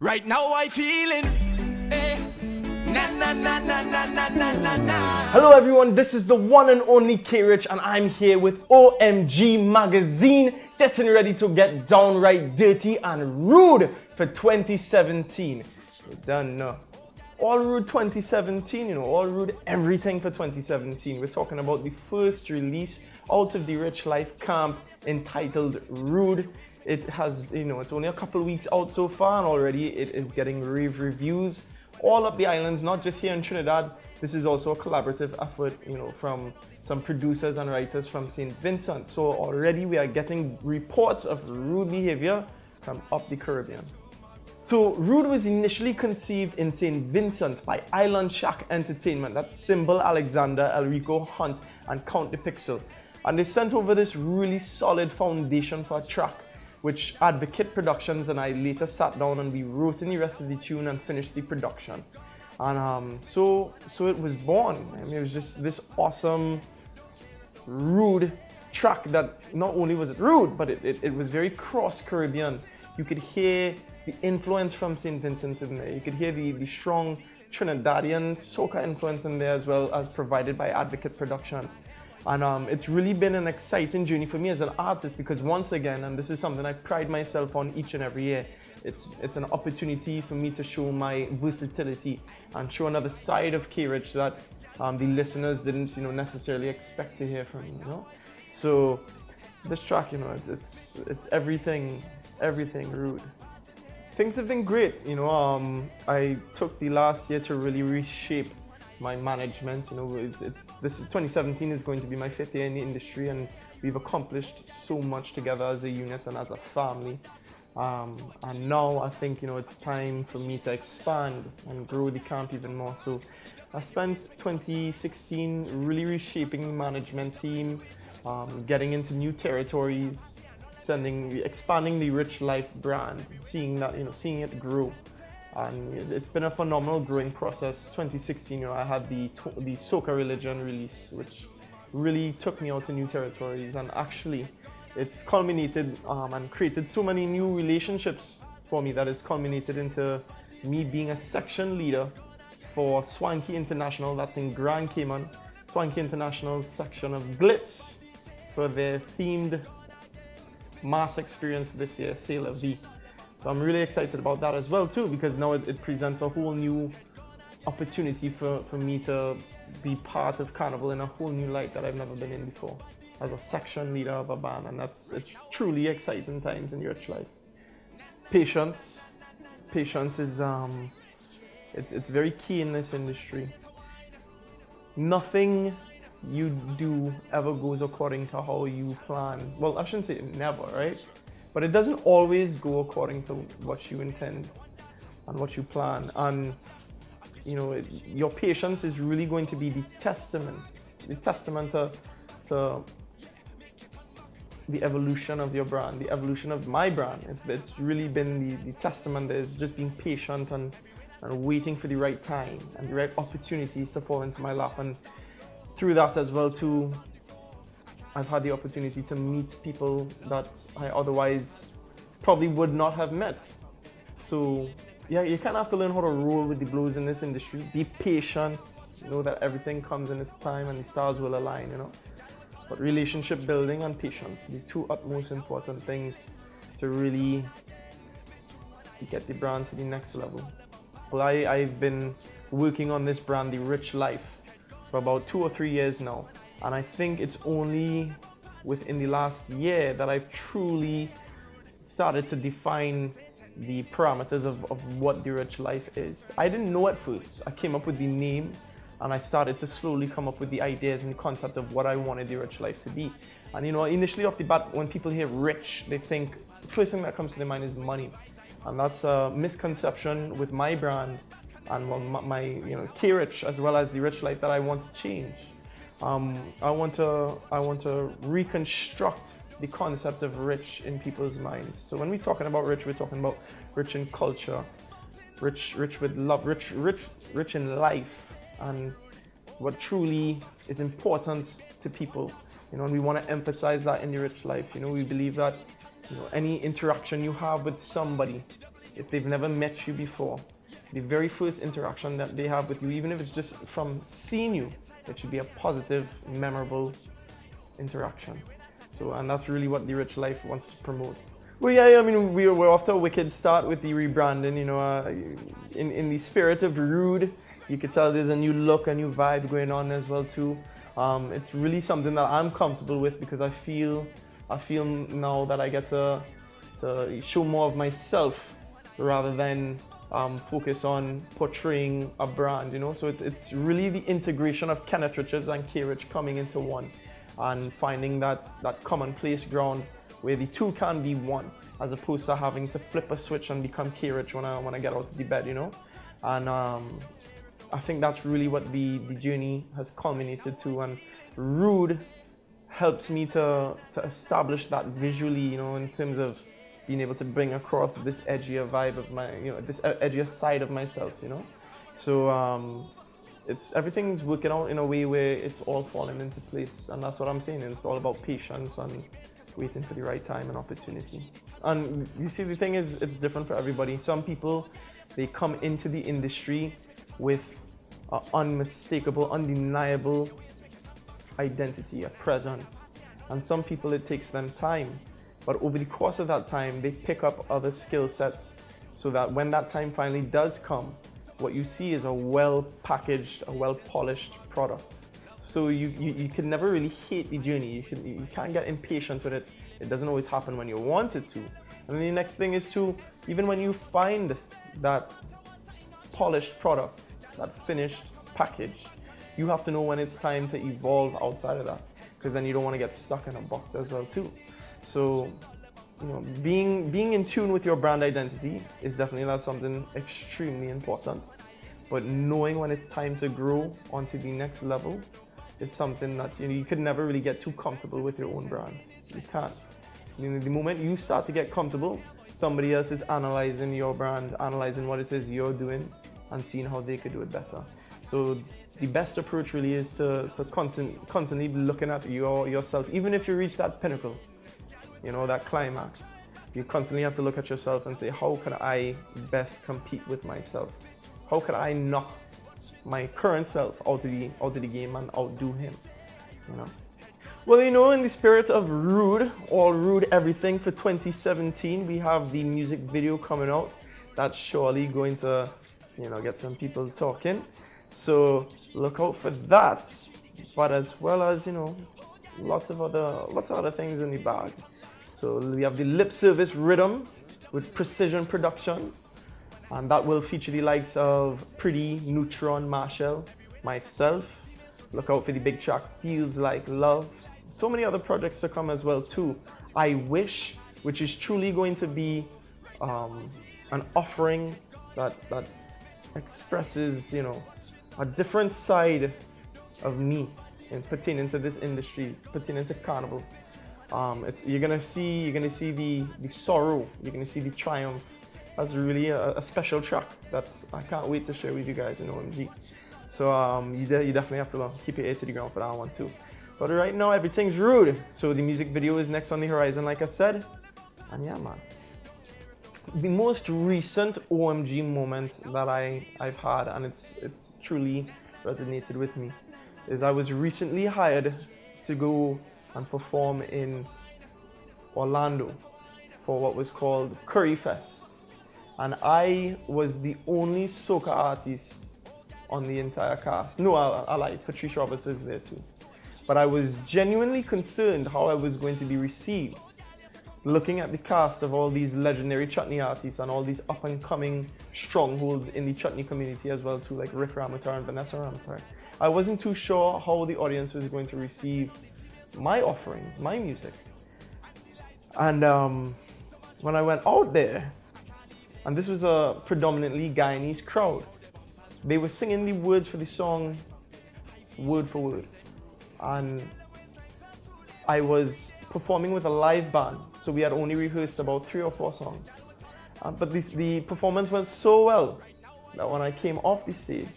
Right now I feeling na na na na na na na na na. Hello everyone, this is the one and only K.Rich and I'm here with OMG magazine, getting ready to get downright dirty and rude for 2017. You don't know. All rude 2017, all rude everything for 2017. We're talking about the first release out of the Rich Life camp entitled Rude. It has, it's only a couple weeks out so far and already it is getting rave reviews all up the islands, not just here in Trinidad. This is also a collaborative effort, from some producers and writers from St. Vincent. So already we are getting reports of rude behavior from up the Caribbean. So Rude was initially conceived in St. Vincent by Island Shack Entertainment. That's Symbol Alexander, Elrico Hunt, and Count the Pixel. And they sent over this really solid foundation for a track, which Advocate Productions and I later sat down and we wrote in the rest of the tune and finished the production. And so it was born. I mean, it was just this awesome, rude track that not only was it rude, but it was very cross-Caribbean. You could hear the influence from St. Vincent in there. You could hear the strong Trinidadian soca influence in there as well as provided by Advocate Production. And it's really been an exciting journey for me as an artist because once again, and this is something I pride myself on each and every year, it's an opportunity for me to show my versatility and show another side of K.Rich that the listeners didn't necessarily expect to hear from me. So this track, it's everything Rude. Things have been great. I took the last year to really reshape my management. This 2017 is going to be my 5th year in the industry, and we've accomplished so much together as a unit and as a family. And now I think it's time for me to expand and grow the camp even more. So I spent 2016 really reshaping the management team, getting into new territories, expanding the Rich Life brand, seeing it grow. And it's been a phenomenal growing process. 2016, I had the Soca Religion release, which really took me out to new territories. And actually, it's culminated and created so many new relationships for me that it's culminated into me being a section leader for Swanky International, that's in Grand Cayman. Swanky International section of Glitz for their themed mass experience this year, Sailor V. So I'm really excited about that as well too, because now it presents a whole new opportunity for me to be part of Carnival in a whole new light that I've never been in before, as a section leader of a band, and it's truly exciting times in Rich Life. Patience is it's very key in this industry. Nothing you do ever goes according to how you plan. Well, I shouldn't say never, right? But it doesn't always go according to what you intend and what you plan. And your patience is really going to be the testament to the evolution of your brand, the evolution of my brand. It's really been the testament is just being patient and waiting for the right time and the right opportunities to fall into my lap. And through that as well too, I've had the opportunity to meet people that I otherwise probably would not have met. So yeah, you kind of have to learn how to roll with the blows in this industry. Be patient, know that everything comes in its time and the stars will align, But relationship building and patience, the two utmost important things to really get the brand to the next level. Well, I've been working on this brand, the Rich Life, for about 2 or 3 years now. And I think it's only within the last year that I've truly started to define the parameters of what the Rich Life is. I didn't know at first. I came up with the name and I started to slowly come up with the ideas and the concept of what I wanted the Rich Life to be. And initially off the bat, when people hear rich, they think the first thing that comes to their mind is money. And that's a misconception with my brand and my K.Rich as well as the Rich Life that I want to change. I want to reconstruct the concept of rich in people's minds. So when we're talking about rich, we're talking about rich in culture, rich with love, rich in life, and what truly is important to people. And we want to emphasize that in the Rich Life. We believe that any interaction you have with somebody if they've never met you before, the very first interaction that they have with you, even if it's just from seeing you, it should be a positive, memorable interaction. So, and that's really what the Rich Life wants to promote. Well, yeah, I mean, we're off to a wicked start with the rebranding, you know, in the spirit of Rude, you could tell there's a new look, a new vibe going on as well too. It's really something that I'm comfortable with because I feel now that I get to show more of myself rather than focus on portraying a brand, you know. So it's really the integration of Kenneth Richards and K.Rich coming into one and finding that commonplace ground where the two can be one, as opposed to having to flip a switch and become K.Rich when I get out of the bed, you know. And I think that's really what the journey has culminated to, and Rude helps me to establish that visually, you know, in terms of being able to bring across this edgier vibe of my, you know, this edgier side of myself, you know. So everything's working out in a way where it's all falling into place, and that's what I'm saying. It's all about patience and waiting for the right time and opportunity. And you see, the thing is, it's different for everybody. Some people, they come into the industry with an unmistakable, undeniable identity, a presence. And some people, it takes them time. But over the course of that time, they pick up other skill sets so that when that time finally does come, what you see is a well-packaged, a well-polished product. So you can never really hate the journey. You can't get impatient with it. It doesn't always happen when you want it to. And then the next thing is to, even when you find that polished product, that finished package, you have to know when it's time to evolve outside of that, because then you don't want to get stuck in a box as well too. So, you know, being in tune with your brand identity is definitely not something extremely important. But knowing when it's time to grow onto the next level is something that, you know, you could never really get too comfortable with your own brand. You can't. You know, the moment you start to get comfortable, somebody else is analyzing your brand, analyzing what it is you're doing, and seeing how they could do it better. So the best approach really is to constantly be looking at yourself. Even if you reach that pinnacle, you know, that climax, you constantly have to look at yourself and say, how can I best compete with myself? How can I knock my current self out of the game and outdo him, you know? Well, you know, in the spirit of Rude, all Rude everything for 2017, we have the music video coming out. That's surely going to, you know, get some people talking. So look out for that. But as well as, you know, lots of other things in the bag. So we have the lip service rhythm with Precision Production, and that will feature the likes of Pretty, Neutron, Marshall, myself. Look out for the big track Feels Like Love. So many other projects to come as well too. I Wish, which is truly going to be an offering that expresses, you know, a different side of me in pertaining to this industry, pertaining to Carnival. You're gonna see the sorrow, you're gonna see the triumph. That's really a special track that I can't wait to share with you guys in OMG. So you definitely have to keep your ear to the ground for that one too. But right now everything's Rude. So the music video is next on the horizon, like I said. And yeah, man. The most recent OMG moment that I've had, and it's truly resonated with me, is I was recently hired to go and perform in Orlando for what was called Curry Fest. And I was the only soca artist on the entire cast. No, I lied, Patrice Roberts was there too. But I was genuinely concerned how I was going to be received, looking at the cast of all these legendary chutney artists and all these up-and-coming strongholds in the chutney community as well too, like Rick Ramatar and Vanessa Ramatar. I wasn't too sure how the audience was going to receive my offering, my music. And when I went out there, and this was a predominantly Guyanese crowd, they were singing the words for the song word for word. And I was performing with a live band, so we had only rehearsed about 3 or 4 songs. But the performance went so well that when I came off the stage,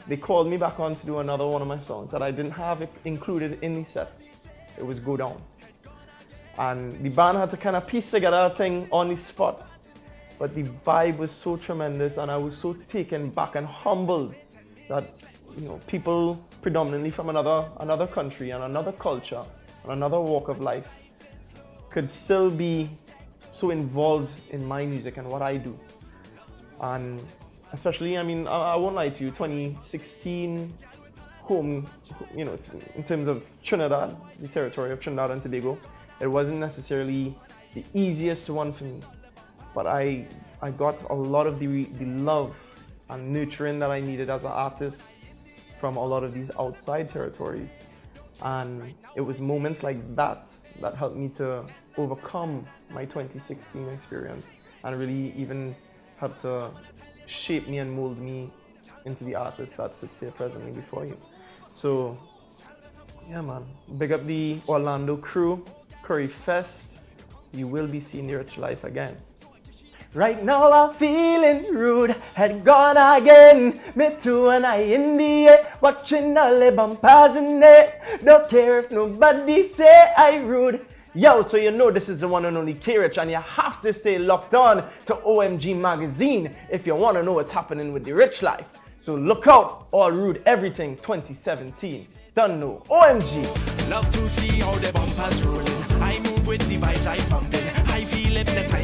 they called me back on to do another one of my songs that I didn't have it included in the set. It was Go Down. And the band had to kind of piece together a thing on the spot but the vibe was so tremendous, and I was so taken back and humbled that, you know, people predominantly from another country and another culture and another walk of life could still be so involved in my music and what I do. And especially, I mean, I won't lie to you, 2016 home, you know, in terms of Trinidad, the territory of Trinidad and Tobago, it wasn't necessarily the easiest one for me, but I got a lot of the love and nurturing that I needed as an artist from a lot of these outside territories. And it was moments like that that helped me to overcome my 2016 experience and really even helped to shape me and mold me into the artist that sits here presently before you. So yeah, man, big up the Orlando crew, Curry Fest. You will be seeing the Rich Life again. Right now I'm feeling rude, had gone again. Me too and I in the air, watching all the bumpers in there. Don't care if nobody say I rude. Yo, so you know this is the one and only K.Rich, and you have to stay locked on to OMG magazine if you want to know what's happening with the Rich Life. So look out, All Rude Everything 2017. Don't know, OMG. Love to see how the bumpers rolling. I move with the vibes I pumping. I feel hypnotized.